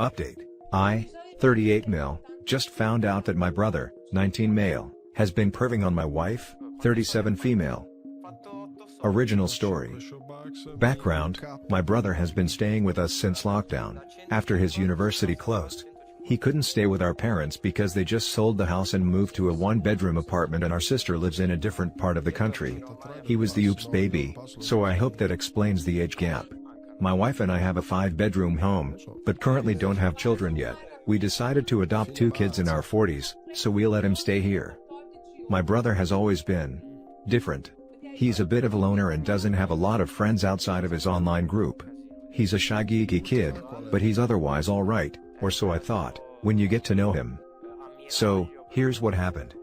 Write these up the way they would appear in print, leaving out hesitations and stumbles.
Update. I, 38 male, just found out that my brother, 19 male, has been perving on my wife, 37 female. Original story. Background, my brother has been staying with us since lockdown, after his university closed. He couldn't stay with our parents because they just sold the house and moved to a one-bedroom apartment, and our sister lives in a different part of the country. He was the oops baby, so I hope that explains the age gap. My wife and I have a 5-bedroom home, but currently don't have children yet. We decided to adopt 2 kids in our 40s, so we let him stay here. My brother has always been different. He's a bit of a loner and doesn't have a lot of friends outside of his online group. He's a shy geeky kid, but he's otherwise alright, or so I thought, when you get to know him. So, here's what happened.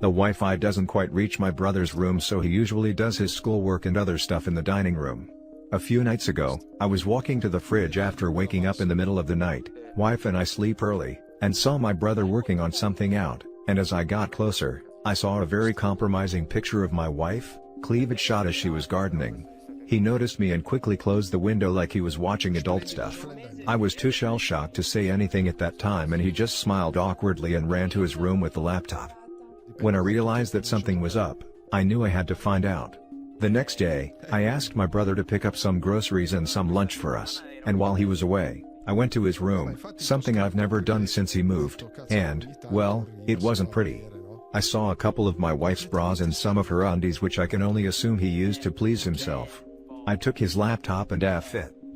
The Wi-Fi doesn't quite reach my brother's room, so he usually does his schoolwork and other stuff in the dining room. A few nights ago, I was walking to the fridge after waking up in the middle of the night. Wife and I sleep early, and saw my brother working on something out, and as I got closer, I saw a very compromising picture of my wife, cleavage shot as she was gardening. He noticed me and quickly closed the window like he was watching adult stuff. I was too shell-shocked to say anything at that time, and he just smiled awkwardly and ran to his room with the laptop. When I realized that something was up, I knew I had to find out. The next day, I asked my brother to pick up some groceries and some lunch for us, and while he was away, I went to his room, something I've never done since he moved, and, well, it wasn't pretty. I saw a couple of my wife's bras and some of her undies, which I can only assume he used to please himself. I took his laptop and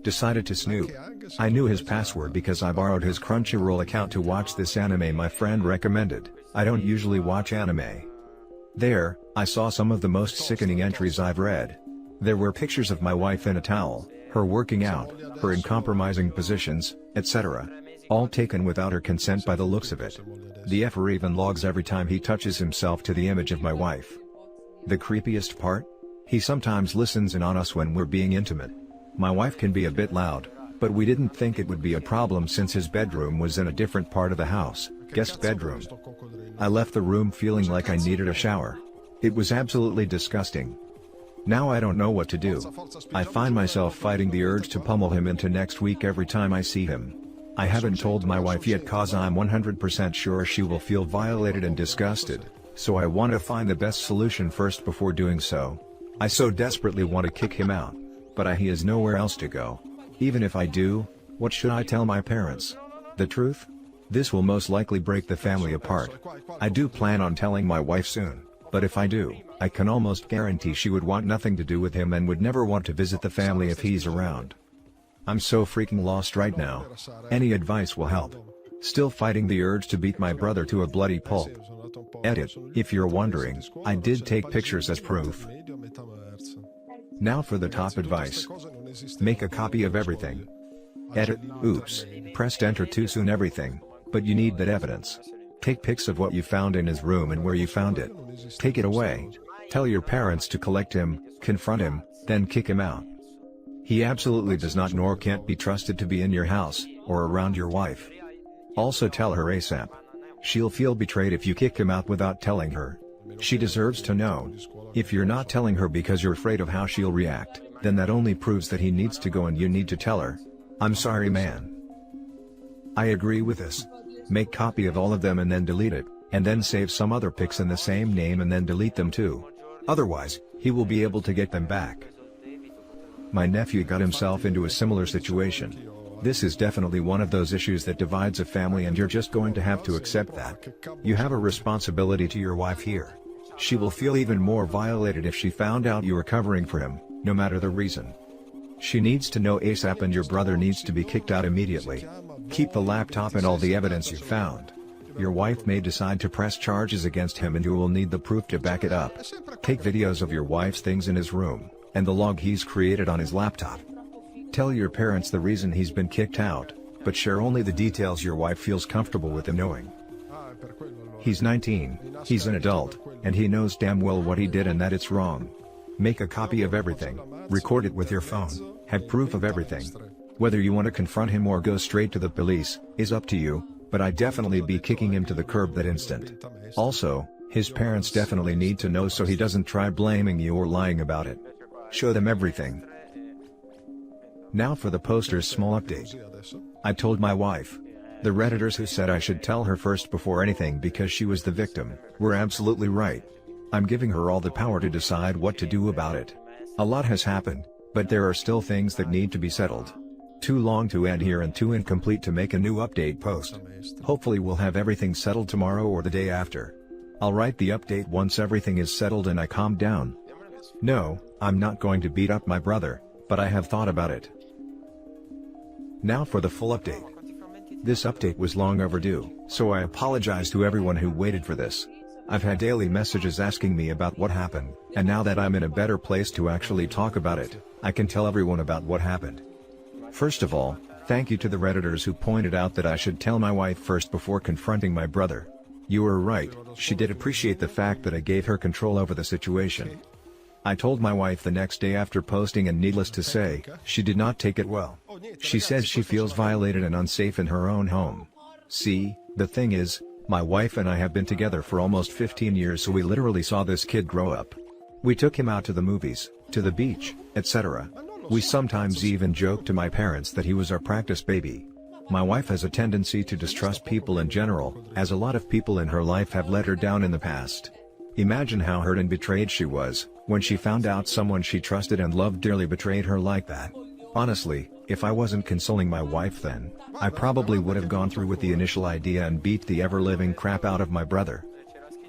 decided to snoop. I knew his password because I borrowed his Crunchyroll account to watch this anime my friend recommended. I don't usually watch anime. There, I saw some of the most sickening entries I've read. There were pictures of my wife in a towel, her working out, her in compromising positions, etc. All taken without her consent by the looks of it. The effer even logs every time he touches himself to the image of my wife. The creepiest part? He sometimes listens in on us when we're being intimate. My wife can be a bit loud, but we didn't think it would be a problem since his bedroom was in a different part of the house, guest bedroom. I left the room feeling like I needed a shower. It was absolutely disgusting. Now I don't know what to do. I find myself fighting the urge to pummel him into next week every time I see him. I haven't told my wife yet cause I'm 100% sure she will feel violated and disgusted, so I want to find the best solution first before doing so. I so desperately want to kick him out, but he has nowhere else to go. Even if I do, what should I tell my parents? The truth? This will most likely break the family apart. I do plan on telling my wife soon, but if I do, I can almost guarantee she would want nothing to do with him and would never want to visit the family if he's around. I'm so freaking lost right now. Any advice will help. Still fighting the urge to beat my brother to a bloody pulp. Edit, if you're wondering, I did take pictures as proof. Now for the top advice. Make a copy of everything. Edit, oops, pressed enter too soon everything, but you need that evidence. Take pics of what you found in his room and where you found it. Take it away. Tell your parents to collect him, confront him, then kick him out. He absolutely does not nor can't be trusted to be in your house, or around your wife. Also tell her ASAP. She'll feel betrayed if you kick him out without telling her. She deserves to know. If you're not telling her because you're afraid of how she'll react, then that only proves that he needs to go and you need to tell her. I'm sorry, man. I agree with this. Make copy of all of them and then delete it, and then save some other pics in the same name and then delete them too. Otherwise, he will be able to get them back. My nephew got himself into a similar situation. This is definitely one of those issues that divides a family, and you're just going to have to accept that. You have a responsibility to your wife here. She will feel even more violated if she found out you were covering for him, no matter the reason. She needs to know ASAP, and your brother needs to be kicked out immediately. Keep the laptop and all the evidence you found. Your wife may decide to press charges against him and you will need the proof to back it up. Take videos of your wife's things in his room, and the log he's created on his laptop. Tell your parents the reason he's been kicked out, but share only the details your wife feels comfortable with them knowing. He's 19, he's an adult, and he knows damn well what he did and that it's wrong. Make a copy of everything, record it with your phone, have proof of everything. Whether you want to confront him or go straight to the police, is up to you, but I'd definitely be kicking him to the curb that instant. Also, his parents definitely need to know so he doesn't try blaming you or lying about it. Show them everything. Now for the poster's small update. I told my wife. The Redditors who said I should tell her first before anything because she was the victim, were absolutely right. I'm giving her all the power to decide what to do about it. A lot has happened, but there are still things that need to be settled. Too long to end here and too incomplete to make a new update post. Hopefully we'll have everything settled tomorrow or the day after. I'll write the update once everything is settled and I calm down. No, I'm not going to beat up my brother, but I have thought about it. Now for the full update. This update was long overdue, so I apologize to everyone who waited for this. I've had daily messages asking me about what happened, and now that I'm in a better place to actually talk about it, I can tell everyone about what happened. First of all, thank you to the Redditors who pointed out that I should tell my wife first before confronting my brother. You were right, she did appreciate the fact that I gave her control over the situation. I told my wife the next day after posting, and needless to say, she did not take it well. She says she feels violated and unsafe in her own home. See, the thing is, my wife and I have been together for almost 15 years, so we literally saw this kid grow up. We took him out to the movies, to the beach, etc. We sometimes even joked to my parents that he was our practice baby. My wife has a tendency to distrust people in general, as a lot of people in her life have let her down in the past. Imagine how hurt and betrayed she was, when she found out someone she trusted and loved dearly betrayed her like that. Honestly, if I wasn't consoling my wife then, I probably would have gone through with the initial idea and beat the ever-living crap out of my brother.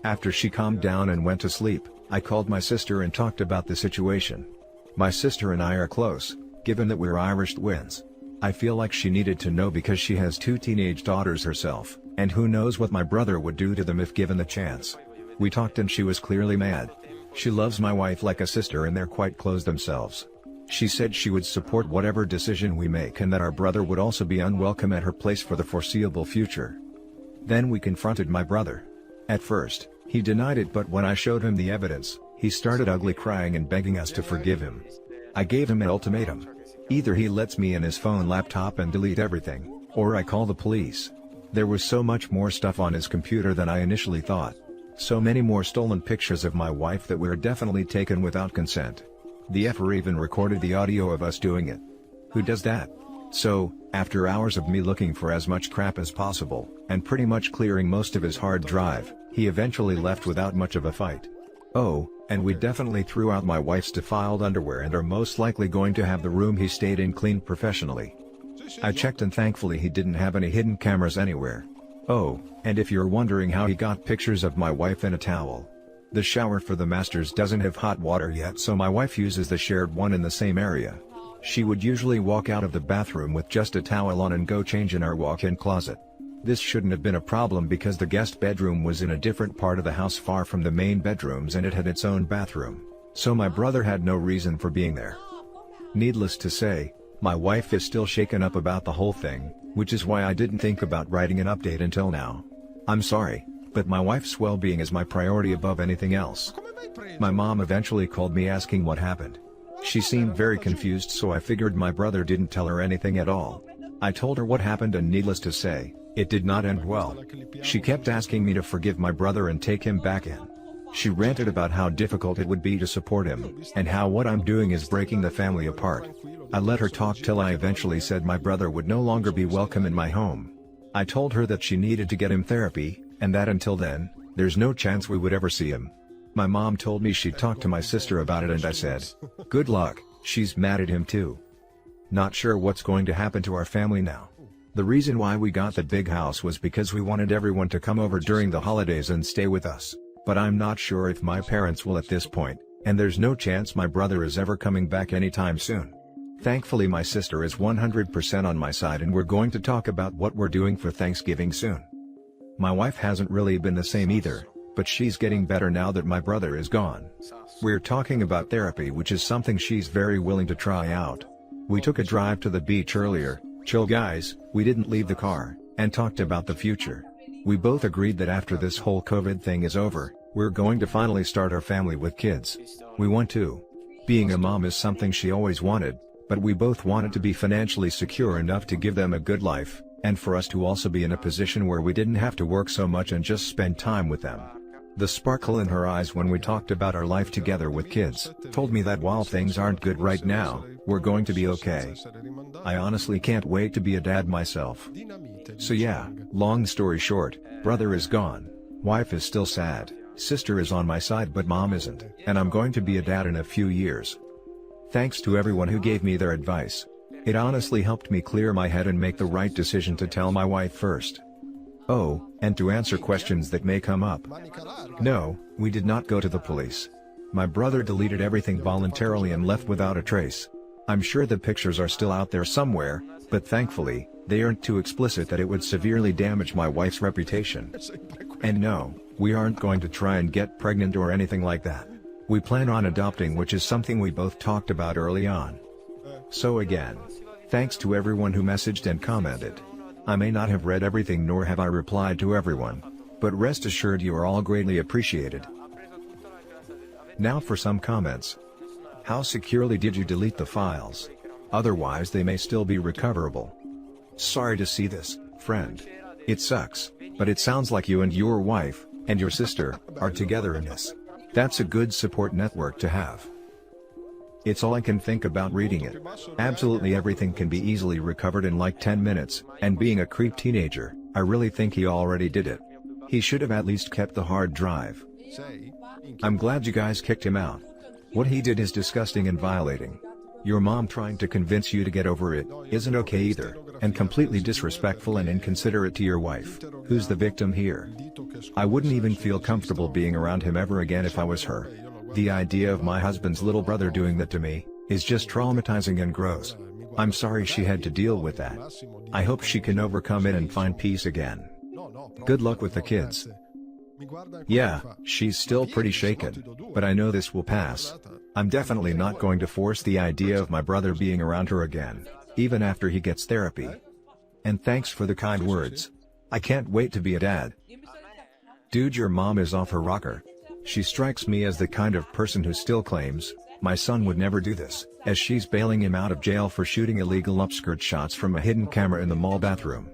After she calmed down and went to sleep, I called my sister and talked about the situation. My sister and I are close, given that we're Irish twins. I feel like she needed to know because she has 2 teenage daughters herself, and who knows what my brother would do to them if given the chance. We talked and she was clearly mad. She loves my wife like a sister and they're quite close themselves. She said she would support whatever decision we make and that our brother would also be unwelcome at her place for the foreseeable future. Then we confronted my brother. At first, he denied it, but when I showed him the evidence, he started ugly crying and begging us to forgive him. I gave him an ultimatum. Either he lets me in his phone laptop and delete everything, or I call the police. There was so much more stuff on his computer than I initially thought. So many more stolen pictures of my wife that were definitely taken without consent. The effer even recorded the audio of us doing it. Who does that? So, after hours of me looking for as much crap as possible, and pretty much clearing most of his hard drive, he eventually left without much of a fight. Oh, and we definitely threw out my wife's defiled underwear and are most likely going to have the room he stayed in cleaned professionally. I checked and thankfully he didn't have any hidden cameras anywhere. Oh, and if you're wondering how he got pictures of my wife in a towel, the shower for the masters doesn't have hot water yet, so my wife uses the shared one in the same area. She would usually walk out of the bathroom with just a towel on and go change in our walk-in closet. This shouldn't have been a problem because the guest bedroom was in a different part of the house far from the main bedrooms and it had its own bathroom, so my brother had no reason for being there. Needless to say, my wife is still shaken up about the whole thing, which is why I didn't think about writing an update until now. I'm sorry, but my wife's well-being is my priority above anything else. My mom eventually called me asking what happened. She seemed very confused, so I figured my brother didn't tell her anything at all. I told her what happened and needless to say, it did not end well. She kept asking me to forgive my brother and take him back in. She ranted about how difficult it would be to support him, and how what I'm doing is breaking the family apart. I let her talk till I eventually said my brother would no longer be welcome in my home. I told her that she needed to get him therapy, and that until then, there's no chance we would ever see him. My mom told me she'd talk to my sister about it and I said, good luck, she's mad at him too. Not sure what's going to happen to our family now. The reason why we got the big house was because we wanted everyone to come over during the holidays and stay with us, but I'm not sure if my parents will at this point, and there's no chance my brother is ever coming back anytime soon. Thankfully my sister is 100% on my side and we're going to talk about what we're doing for Thanksgiving soon. My wife hasn't really been the same either, but she's getting better now that my brother is gone. We're talking about therapy, which is something she's very willing to try out. We took a drive to the beach earlier, chill guys, we didn't leave the car, and talked about the future. We both agreed that after this whole COVID thing is over, we're going to finally start our family with kids. We want to. Being a mom is something she always wanted, but we both wanted to be financially secure enough to give them a good life, and for us to also be in a position where we didn't have to work so much and just spend time with them. The sparkle in her eyes when we talked about our life together with kids, told me that while things aren't good right now, we're going to be okay. I honestly can't wait to be a dad myself. So yeah, long story short, brother is gone, wife is still sad, sister is on my side but mom isn't, and I'm going to be a dad in a few years. Thanks to everyone who gave me their advice. It honestly helped me clear my head and make the right decision to tell my wife first. Oh, and to answer questions that may come up. No, we did not go to the police. My brother deleted everything voluntarily and left without a trace. I'm sure the pictures are still out there somewhere, but thankfully, they aren't too explicit that it would severely damage my wife's reputation. And no, we aren't going to try and get pregnant or anything like that. We plan on adopting, which is something we both talked about early on. So again, thanks to everyone who messaged and commented. I may not have read everything nor have I replied to everyone, but rest assured you are all greatly appreciated. Now for some comments. How securely did you delete the files? Otherwise they may still be recoverable. Sorry to see this, friend. It sucks, but it sounds like you and your wife, and your sister, are together in this. That's a good support network to have. It's all I can think about reading it. Absolutely everything can be easily recovered in like 10 minutes, and being a creep teenager, I really think he already did it. He should have at least kept the hard drive. I'm glad you guys kicked him out. What he did is disgusting and violating. Your mom trying to convince you to get over it isn't okay either, and completely disrespectful and inconsiderate to your wife, who's the victim here. I wouldn't even feel comfortable being around him ever again if I was her. The idea of my husband's little brother doing that to me is just traumatizing and gross. I'm sorry she had to deal with that. I hope she can overcome it and find peace again. Good luck with the kids. Yeah, she's still pretty shaken, but I know this will pass. I'm definitely not going to force the idea of my brother being around her again, even after he gets therapy. And thanks for the kind words. I can't wait to be a dad. Dude, your mom is off her rocker. She strikes me as the kind of person who still claims, my son would never do this, as she's bailing him out of jail for shooting illegal upskirt shots from a hidden camera in the mall bathroom.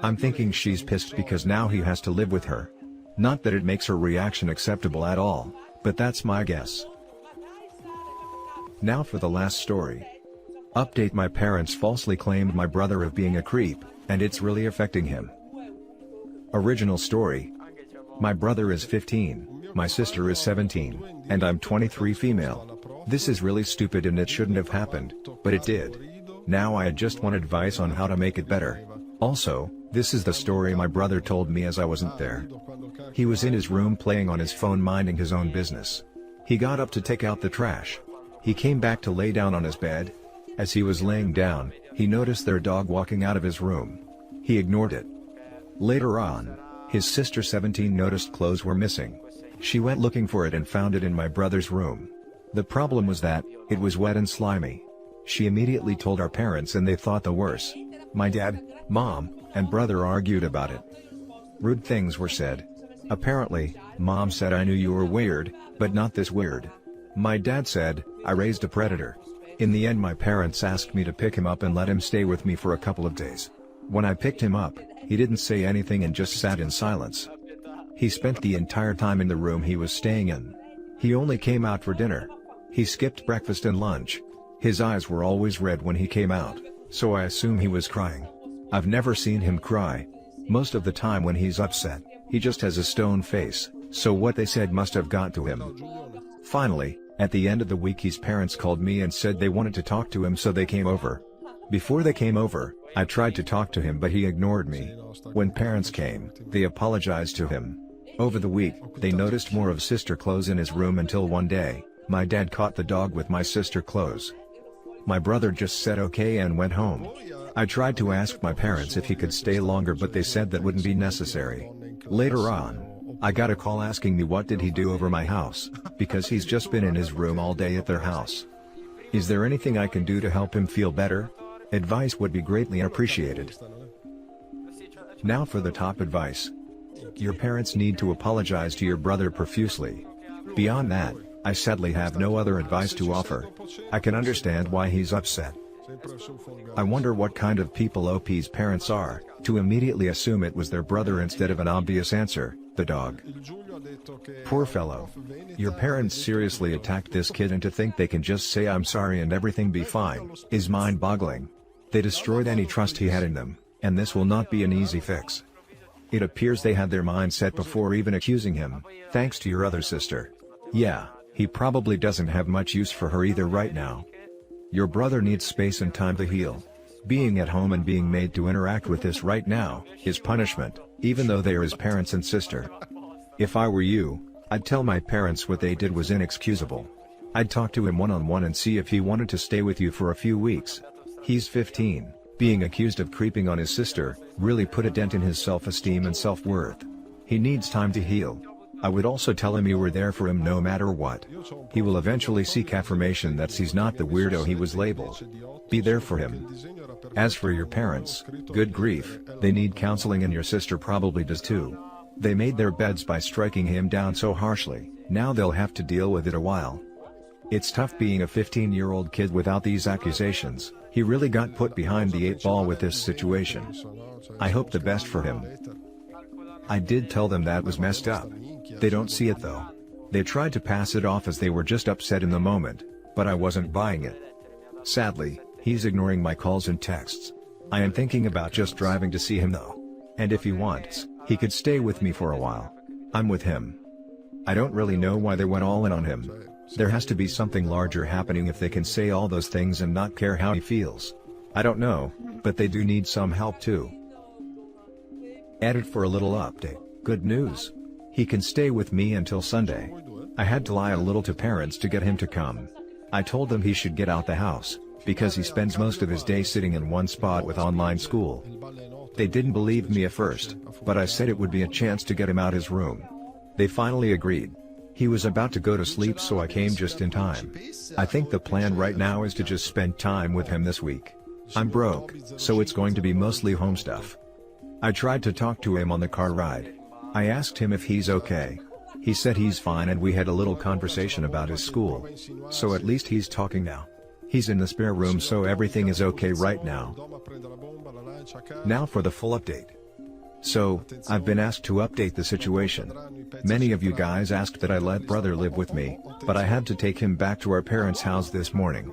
I'm thinking she's pissed because now he has to live with her. Not that it makes her reaction acceptable at all, but that's my guess. Now for the last story. Update: my parents falsely claimed my brother of being a creep, and it's really affecting him. Original story. My brother is 15, my sister is 17, and I'm 23 female. This is really stupid and it shouldn't have happened, but it did. Now I just want advice on how to make it better. Also, this is the story my brother told me as I wasn't there. He was in his room playing on his phone minding his own business. He got up to take out the trash. He came back to lay down on his bed. As he was laying down, he noticed their dog walking out of his room. He ignored it. Later on, his sister 17 noticed clothes were missing. She went looking for it and found it in my brother's room. The problem was that, it was wet and slimy. She immediately told our parents and they thought the worst. My dad, mom, and brother argued about it. Rude things were said. Apparently, mom said I knew you were weird, but not this weird. My dad said, I raised a predator. In the end my parents asked me to pick him up and let him stay with me for a couple of days. When I picked him up, he didn't say anything and just sat in silence. He spent the entire time in the room he was staying in. He only came out for dinner. He skipped breakfast and lunch. His eyes were always red when he came out, so I assume he was crying. I've never seen him cry. Most of the time when he's upset, he just has a stone face, so what they said must have got to him. Finally, at the end of the week his parents called me and said they wanted to talk to him, so they came over. Before they came over, I tried to talk to him but he ignored me. When parents came, they apologized to him. Over the week, they noticed more of sister clothes in his room until one day, my dad caught the dog with my sister clothes. My brother just said okay and went home. I tried to ask my parents if he could stay longer but they said that wouldn't be necessary. Later on, I got a call asking me what did he do over my house, because he's just been in his room all day at their house. Is there anything I can do to help him feel better? Advice would be greatly appreciated. Now for the top advice. Your parents need to apologize to your brother profusely. Beyond that, I sadly have no other advice to offer. I can understand why he's upset. I wonder what kind of people OP's parents are, to immediately assume it was their brother instead of an obvious answer, the dog. Poor fellow. Your parents seriously attacked this kid, and to think they can just say I'm sorry and everything be fine is mind-boggling. They destroyed any trust he had in them, and this will not be an easy fix. It appears they had their mind set before even accusing him, thanks to your other sister. Yeah, he probably doesn't have much use for her either right now. Your brother needs space and time to heal. Being at home and being made to interact with this right now is punishment, even though they are his parents and sister. If I were you, I'd tell my parents what they did was inexcusable. I'd talk to him one-on-one and see if he wanted to stay with you for a few weeks. He's 15, being accused of creeping on his sister really put a dent in his self-esteem and self-worth. He needs time to heal. I would also tell him you were there for him no matter what. He will eventually seek affirmation that he's not the weirdo he was labeled. Be there for him. As for your parents, good grief, they need counseling, and your sister probably does too. They made their beds by striking him down so harshly, now they'll have to deal with it a while. It's tough being a 15-year-old kid without these accusations. He really got put behind the 8 ball with this situation. I hope the best for him. I did tell them that was messed up. They don't see it though. They tried to pass it off as they were just upset in the moment, but I wasn't buying it. Sadly, he's ignoring my calls and texts. I am thinking about just driving to see him though. And if he wants, he could stay with me for a while. I'm with him. I don't really know why they went all in on him. There has to be something larger happening if they can say all those things and not care how he feels. I don't know, but they do need some help too. Edit for a little update. Good news. He can stay with me until Sunday. I had to lie a little to parents to get him to come. I told them he should get out the house, because he spends most of his day sitting in one spot with online school. They didn't believe me at first, but I said it would be a chance to get him out his room. They finally agreed. He was about to go to sleep, so I came just in time. I think the plan right now is to just spend time with him this week. I'm broke, so it's going to be mostly home stuff. I tried to talk to him on the car ride. I asked him if he's okay. He said he's fine, and we had a little conversation about his school. So at least he's talking now. He's in the spare room, so everything is okay right now. Now for the full update. So, I've been asked to update the situation. Many of you guys asked that I let brother live with me, but I had to take him back to our parents' house this morning.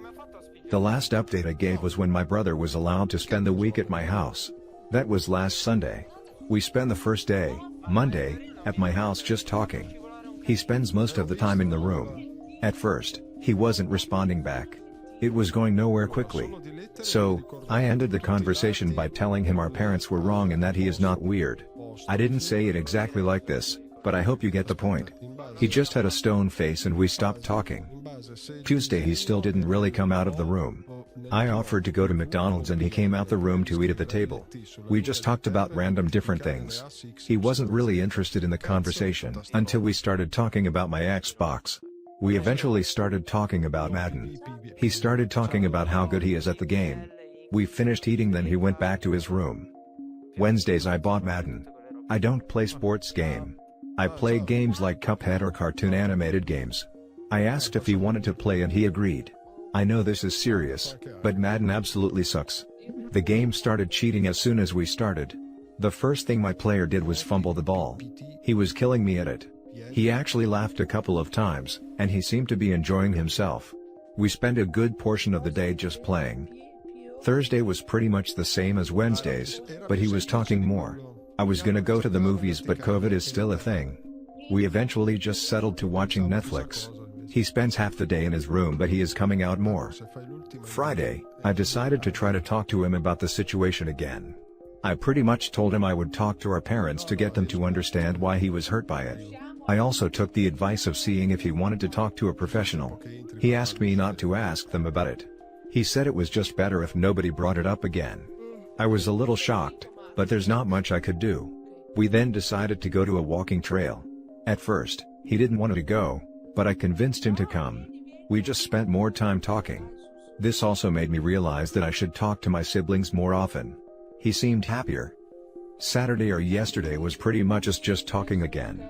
The last update I gave was when my brother was allowed to spend the week at my house. That was last Sunday. We spent the first day, Monday, at my house just talking. He spends most of the time in the room. At first, he wasn't responding back. It was going nowhere quickly. So, I ended the conversation by telling him our parents were wrong and that he is not weird. I didn't say it exactly like this, but I hope you get the point. He just had a stone face and we stopped talking. Tuesday he still didn't really come out of the room. I offered to go to McDonald's and he came out the room to eat at the table. We just talked about random different things. He wasn't really interested in the conversation until we started talking about my Xbox. We eventually started talking about Madden. He started talking about how good he is at the game. We finished eating, then he went back to his room. Wednesdays I bought Madden. I don't play sports game. I play games like Cuphead or cartoon animated games. I asked if he wanted to play and he agreed. I know this is serious, but Madden absolutely sucks. The game started cheating as soon as we started. The first thing my player did was fumble the ball. He was killing me at it. He actually laughed a couple of times, and he seemed to be enjoying himself. We spent a good portion of the day just playing. Thursday was pretty much the same as Wednesdays, but he was talking more. I was gonna go to the movies, but COVID is still a thing. We eventually just settled to watching Netflix. He spends half the day in his room, but he is coming out more. Friday, I decided to try to talk to him about the situation again. I pretty much told him I would talk to our parents to get them to understand why he was hurt by it. I also took the advice of seeing if he wanted to talk to a professional. He asked me not to ask them about it. He said it was just better if nobody brought it up again. I was a little shocked, but there's not much I could do. We then decided to go to a walking trail. At first, he didn't want to go, but I convinced him to come. We just spent more time talking. This also made me realize that I should talk to my siblings more often. He seemed happier. Saturday or yesterday was pretty much us just talking again.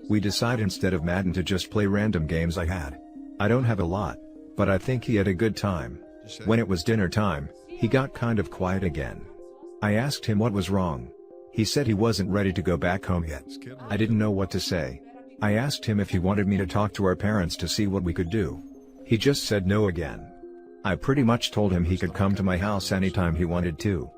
We decided instead of Madden to just play random games I had. I don't have a lot, but I think he had a good time. When it was dinner time, he got kind of quiet again. I asked him what was wrong. He said he wasn't ready to go back home yet. I didn't know what to say. I asked him if he wanted me to talk to our parents to see what we could do. He just said no again. I pretty much told him he could come to my house anytime he wanted to.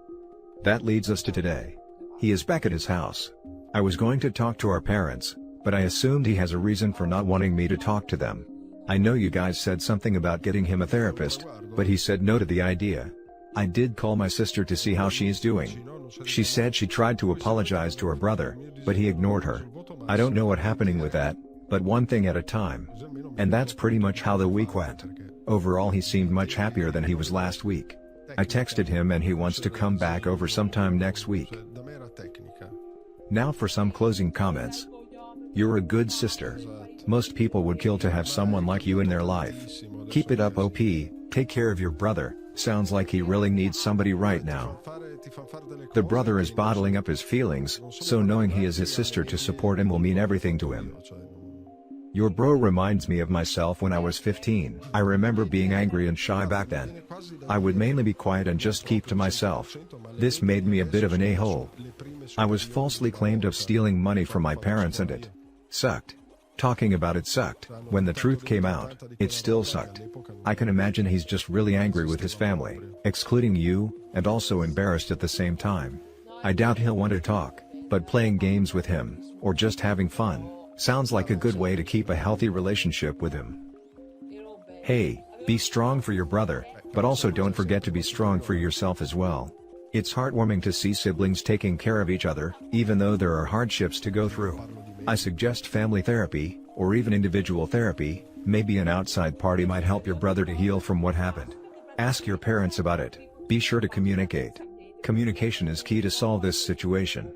That leads us to today. He is back at his house. I was going to talk to our parents, but I assumed he has a reason for not wanting me to talk to them. I know you guys said something about getting him a therapist, but he said no to the idea. I did call my sister to see how she is doing. She said she tried to apologize to her brother, but he ignored her. I don't know what's happening with that, but one thing at a time. And that's pretty much how the week went. Overall he seemed much happier than he was last week. I texted him and he wants to come back over sometime next week. Now for some closing comments. You're a good sister. Most people would kill to have someone like you in their life. Keep it up OP, take care of your brother, sounds like he really needs somebody right now. The brother is bottling up his feelings, so knowing he is his sister to support him will mean everything to him. Your bro reminds me of myself when I was 15. I remember being angry and shy back then. I would mainly be quiet and just keep to myself. This made me a bit of an a-hole. I was falsely claimed of stealing money from my parents and it sucked. Talking about it sucked. When the truth came out, it still sucked. I can imagine he's just really angry with his family, excluding you, and also embarrassed at the same time. I doubt he'll want to talk, but playing games with him, or just having fun, sounds like a good way to keep a healthy relationship with him. Hey, be strong for your brother, but also don't forget to be strong for yourself as well. It's heartwarming to see siblings taking care of each other, even though there are hardships to go through. I suggest family therapy, or even individual therapy. Maybe an outside party might help your brother to heal from what happened. Ask your parents about it. Be sure to communicate. Communication is key to solve this situation.